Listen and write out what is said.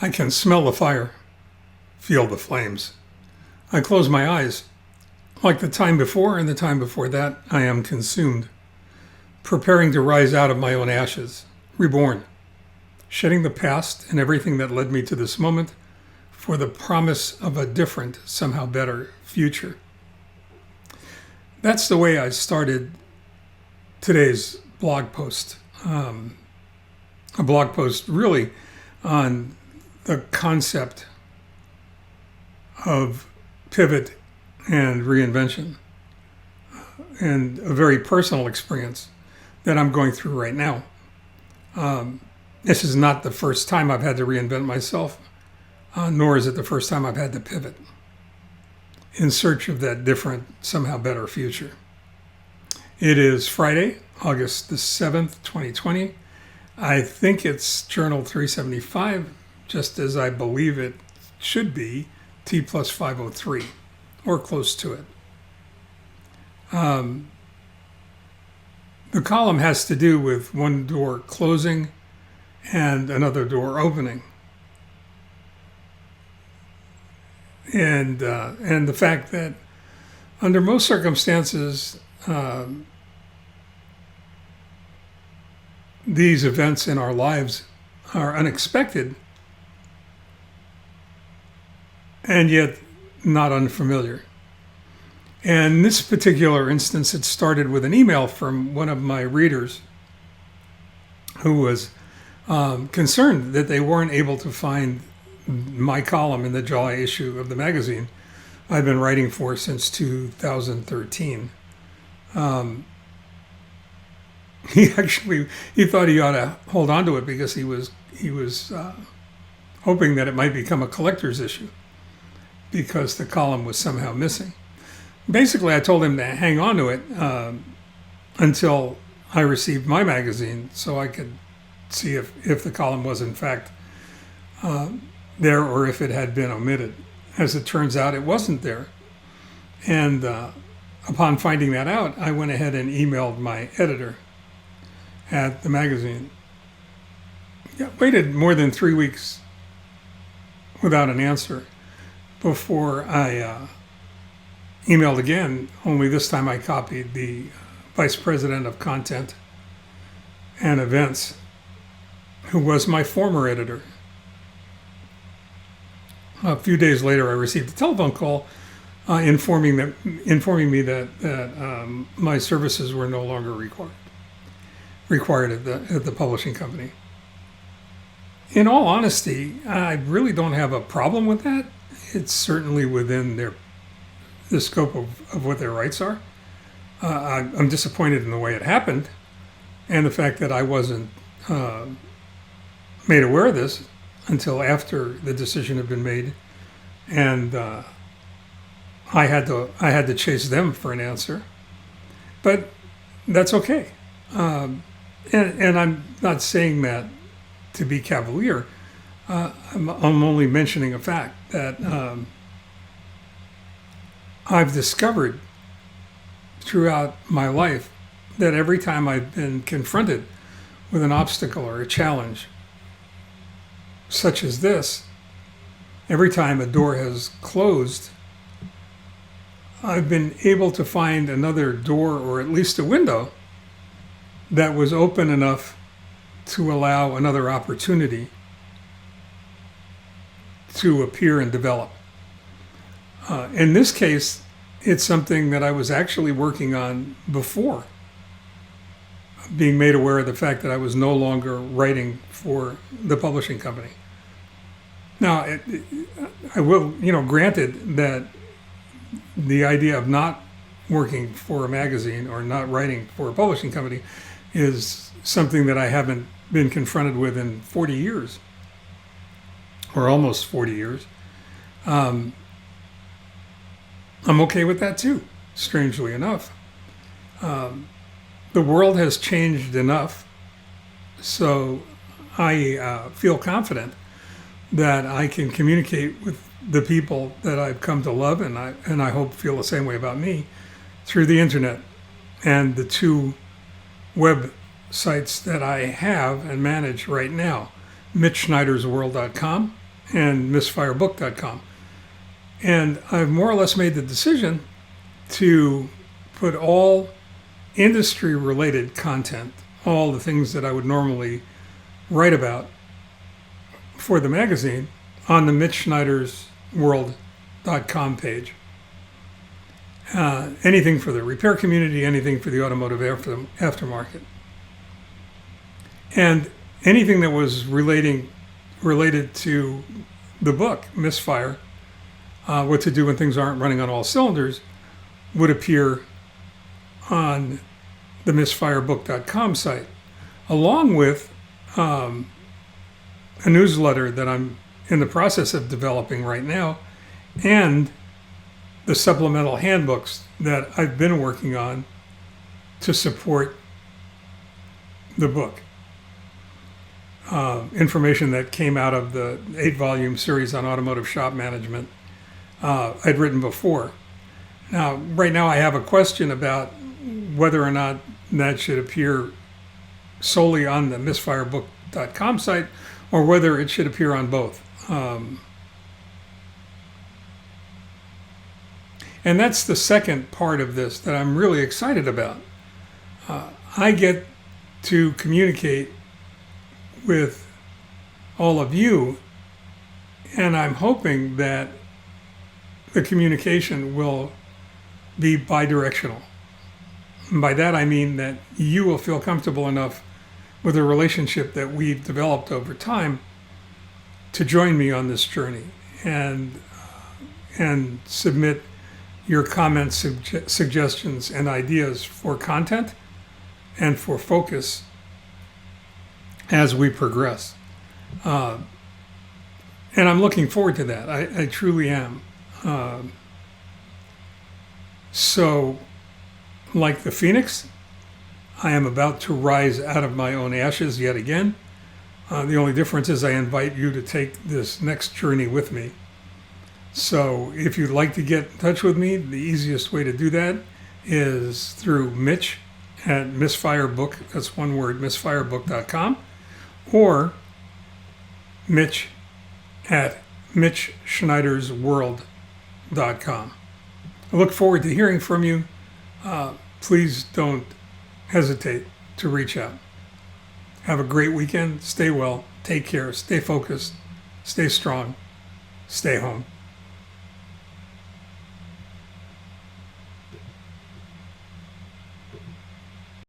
I can smell the fire, feel the flames. I close my eyes. Like the time before and the time before that, I am consumed, preparing to rise out of my own ashes, reborn, shedding the past and everything that led me to this moment for the promise of a different, somehow better future. That's the way I started today's blog post. A blog post really on the concept of pivot and reinvention, and a very personal experience that I'm going through right now. This is not the first time I've had to reinvent myself, nor is it the first time I've had to pivot in search of that different, somehow better future. It is Friday, August the 7th, 2020. I think it's Journal 375, just as I believe it should be T+503, or close to it. The column has to do with one door closing and another door opening. And the fact that under most circumstances, these events in our lives are unexpected and yet not unfamiliar. And in this particular instance, it started with an email from one of my readers who was concerned that they weren't able to find my column in the July issue of the magazine I've been writing for since 2013. He thought he ought to hold on to it because he was hoping that it might become a collector's issue because the column was somehow missing. Basically, I told him to hang on to it until I received my magazine so I could see if the column was in fact there or if it had been omitted. As it turns out, it wasn't there. And upon finding that out, I went ahead and emailed my editor at the magazine. Yeah, waited more than 3 weeks without an answer before I emailed again, only this time I copied the vice president of content and events, who was my former editor. A few days later, I received a telephone call informing me that my services were no longer required at the publishing company. In all honesty, I really don't have a problem with that. It's certainly within the scope of what their rights are. I'm disappointed in the way it happened and the fact that I wasn't made aware of this until after the decision had been made, and I had to chase them for an answer. But that's okay. And I'm not saying that to be cavalier. I'm only mentioning a fact that I've discovered throughout my life that every time I've been confronted with an obstacle or a challenge such as this, every time a door has closed, I've been able to find another door or at least a window that was open enough to allow another opportunity to appear and develop. In this case, it's something that I was actually working on before being made aware of the fact that I was no longer writing for the publishing company. Now, I will, granted that the idea of not working for a magazine or not writing for a publishing company is something that I haven't been confronted with in 40 years, or almost 40 years. I'm okay with that too, strangely enough. The world has changed enough, so I feel confident that I can communicate with the people that I've come to love and I hope feel the same way about me through the internet and the two websites that I have and manage right now, mitchschneidersworld.com and misfirebook.com. And I've more or less made the decision to put all industry-related content, all the things that I would normally write about for the magazine, on the mitchschneidersworld.com page. Anything for the repair community, anything for the automotive aftermarket. And anything that was related to the book, Misfire, What to Do When Things Aren't Running on All Cylinders, would appear on the misfirebook.com site, along with a newsletter that I'm in the process of developing right now, and the supplemental handbooks that I've been working on to support the book. Information that came out of the 8-volume series on automotive shop management I'd written before. Now, right now I have a question about whether or not that should appear solely on the misfirebook.com site or whether it should appear on both. And that's the second part of this that I'm really excited about. I get to communicate with all of you, and I'm hoping that the communication will be bidirectional. And by that I mean that you will feel comfortable enough with the relationship that we've developed over time to join me on this journey and submit your comments, suggestions, and ideas for content and for focus as we progress. And I'm looking forward to that. I truly am. So, like the phoenix, I am about to rise out of my own ashes yet again. The only difference is I invite you to take this next journey with me. So if you'd like to get in touch with me, the easiest way to do that is through Mitch at misfirebook, that's one word, misfirebook.com, or Mitch at mitchschneidersworld.com. I look forward to hearing from you. Please don't hesitate to reach out. Have a great weekend. Stay well. Take care. Stay focused. Stay strong. Stay home.